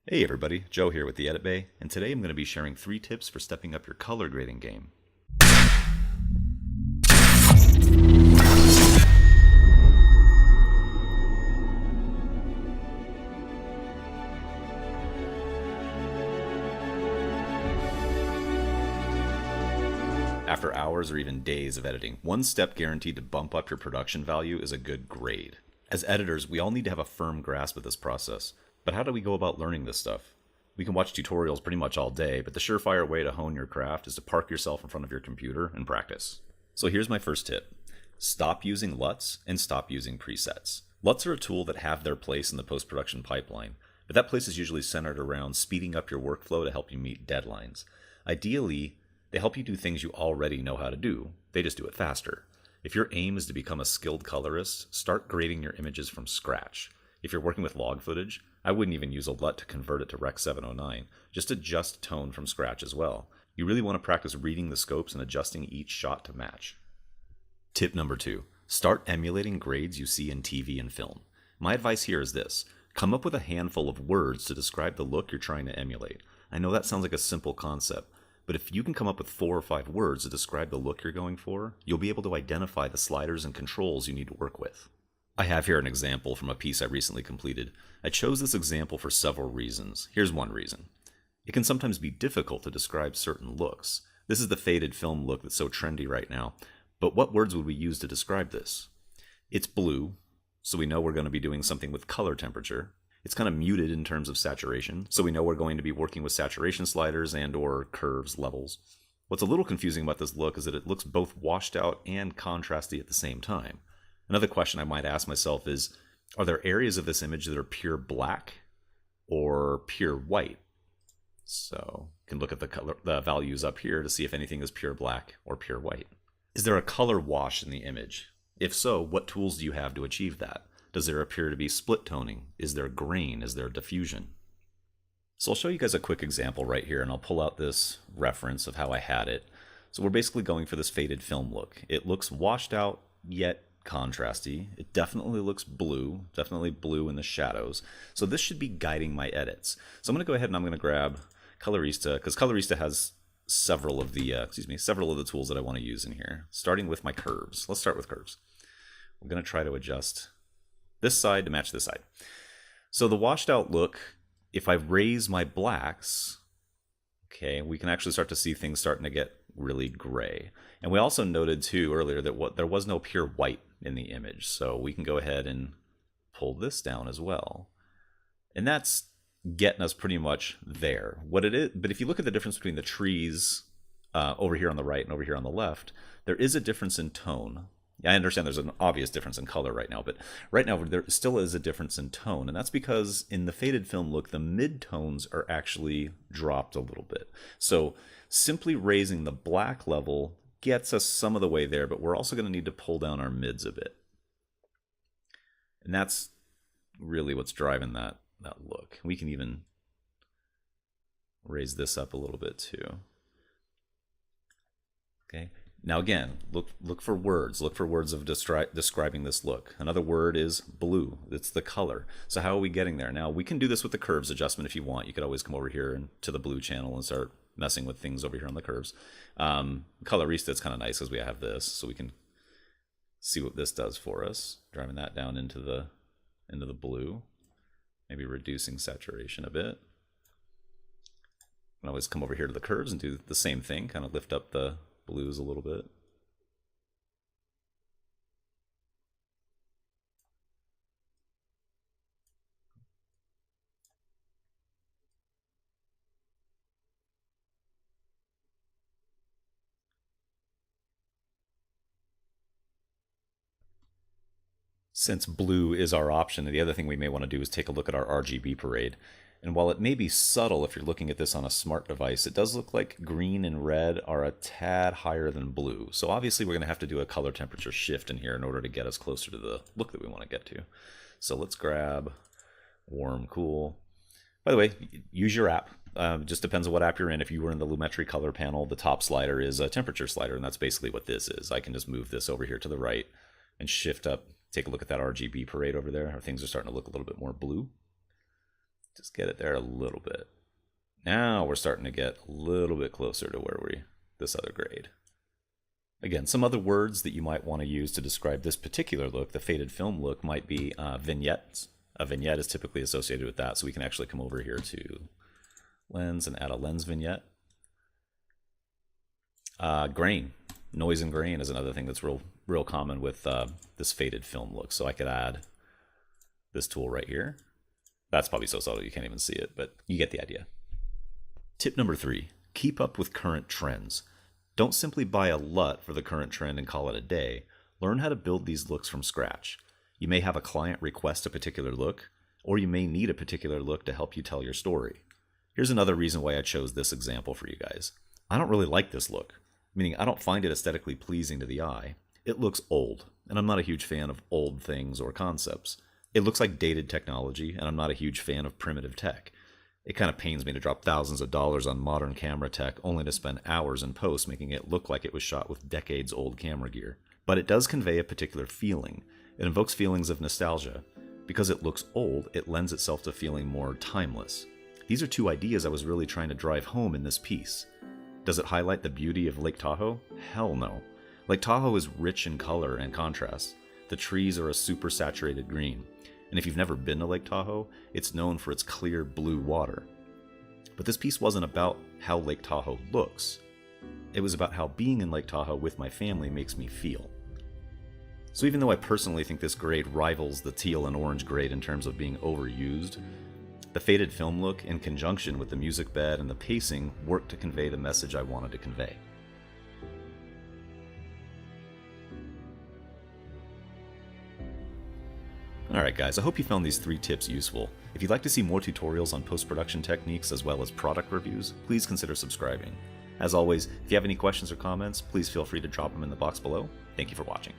Hey everybody, Joe here with the Edit Bay, and today I'm going to be sharing 3 tips for stepping up your color grading game. After hours or even days of editing, one step guaranteed to bump up your production value is a good grade. As editors, we all need to have a firm grasp of this process, but how do we go about learning this stuff? We can watch tutorials pretty much all day, but the surefire way to hone your craft is to park yourself in front of your computer and practice. So here's my first tip. Stop using LUTs and stop using presets. LUTs are a tool that have their place in the post-production pipeline, but that place is usually centered around speeding up your workflow to help you meet deadlines. Ideally, they help you do things you already know how to do. They just do it faster. If your aim is to become a skilled colorist, start grading your images from scratch. If you're working with log footage, I wouldn't even use a LUT to convert it to Rec 709. Just adjust tone from scratch as well. You really want to practice reading the scopes and adjusting each shot to match. Tip number 2. Start emulating grades you see in TV and film. My advice here is this. Come up with a handful of words to describe the look you're trying to emulate. I know that sounds like a simple concept, but if you can come up with 4 or 5 words to describe the look you're going for, you'll be able to identify the sliders and controls you need to work with. I have here an example from a piece I recently completed. I chose this example for several reasons. Here's one reason. It can sometimes be difficult to describe certain looks. This is the faded film look that's so trendy right now. But what words would we use to describe this? It's blue, so we know we're going to be doing something with color temperature. It's kind of muted in terms of saturation, so we know we're going to be working with saturation sliders and or curves, levels. What's a little confusing about this look is that it looks both washed out and contrasty at the same time. Another question I might ask myself is, are there areas of this image that are pure black or pure white? So you can look at the values up here to see if anything is pure black or pure white. Is there a color wash in the image? If so, what tools do you have to achieve that? Does there appear to be split toning? Is there grain? Is there diffusion? So I'll show you guys a quick example right here, and I'll pull out this reference of how I had it. So we're basically going for this faded film look. It looks washed out, yet contrasty. It definitely looks blue in the shadows. So this should be guiding my edits. So I'm going to go ahead and I'm going to grab Colorista, because Colorista has several of the tools that I want to use in here, starting with my curves. Let's start with curves. We're going to try to adjust this side to match this side. So the washed out look, if I raise my blacks, okay, we can actually start to see things starting to get really gray. And we also noted too earlier that there was no pure white in the image. So we can go ahead and pull this down as well. And that's getting us pretty much there. What it is, but if you look at the difference between the trees over here on the right and over here on the left, there is a difference in tone. I understand there's an obvious difference in color right now, but right now there still is a difference in tone, and that's because in the faded film look, the mid-tones are actually dropped a little bit. So simply raising the black level gets us some of the way there, but we're also going to need to pull down our mids a bit. And that's really what's driving that look. We can even raise this up a little bit too. Okay. Now again, look for words. Look for words of describing this look. Another word is blue. It's the color. So how are we getting there? Now we can do this with the curves adjustment if you want. You could always come over here and to the blue channel and start messing with things over here on the curves. Colorista, it's kind of nice because we have this, so we can see what this does for us. Driving that down into the blue, maybe reducing saturation a bit. You can always come over here to the curves and do the same thing, kind of lift up the blues a little bit. Since blue is our option, the other thing we may want to do is take a look at our RGB parade. And while it may be subtle if you're looking at this on a smart device, it does look like green and red are a tad higher than blue. So obviously we're going to have to do a color temperature shift in here in order to get us closer to the look that we want to get to. So let's grab warm, cool. By the way, use your app. Just depends on what app you're in. If you were in the Lumetri color panel, the top slider is a temperature slider, and that's basically what this is. I can just move this over here to the right and shift up. Take a look at that RGB parade over there. Our things are starting to look a little bit more blue. Just get it there a little bit. Now we're starting to get a little bit closer to this other grade. Again, some other words that you might want to use to describe this particular look, the faded film look, might be vignettes. A vignette is typically associated with that, so we can actually come over here to lens and add a lens vignette. Grain, noise and grain is another thing that's real common with this faded film look. So I could add this tool right here. That's probably so subtle you can't even see it, but you get the idea. Tip number 3, keep up with current trends. Don't simply buy a LUT for the current trend and call it a day. Learn how to build these looks from scratch. You may have a client request a particular look, or you may need a particular look to help you tell your story. Here's another reason why I chose this example for you guys. I don't really like this look, meaning I don't find it aesthetically pleasing to the eye. It looks old, and I'm not a huge fan of old things or concepts. It looks like dated technology, and I'm not a huge fan of primitive tech. It kind of pains me to drop thousands of dollars on modern camera tech only to spend hours in post making it look like it was shot with decades old camera gear. But it does convey a particular feeling. It invokes feelings of nostalgia. Because it looks old, it lends itself to feeling more timeless. These are two ideas I was really trying to drive home in this piece. Does it highlight the beauty of Lake Tahoe? Hell no. Lake Tahoe is rich in color and contrast. The trees are a super saturated green. And if you've never been to Lake Tahoe, it's known for its clear blue water. But this piece wasn't about how Lake Tahoe looks. It was about how being in Lake Tahoe with my family makes me feel. So even though I personally think this grade rivals the teal and orange grade in terms of being overused, the faded film look, in conjunction with the music bed and the pacing, worked to convey the message I wanted to convey. Alright guys, I hope you found these 3 tips useful. If you'd like to see more tutorials on post-production techniques as well as product reviews, please consider subscribing. As always, if you have any questions or comments, please feel free to drop them in the box below. Thank you for watching.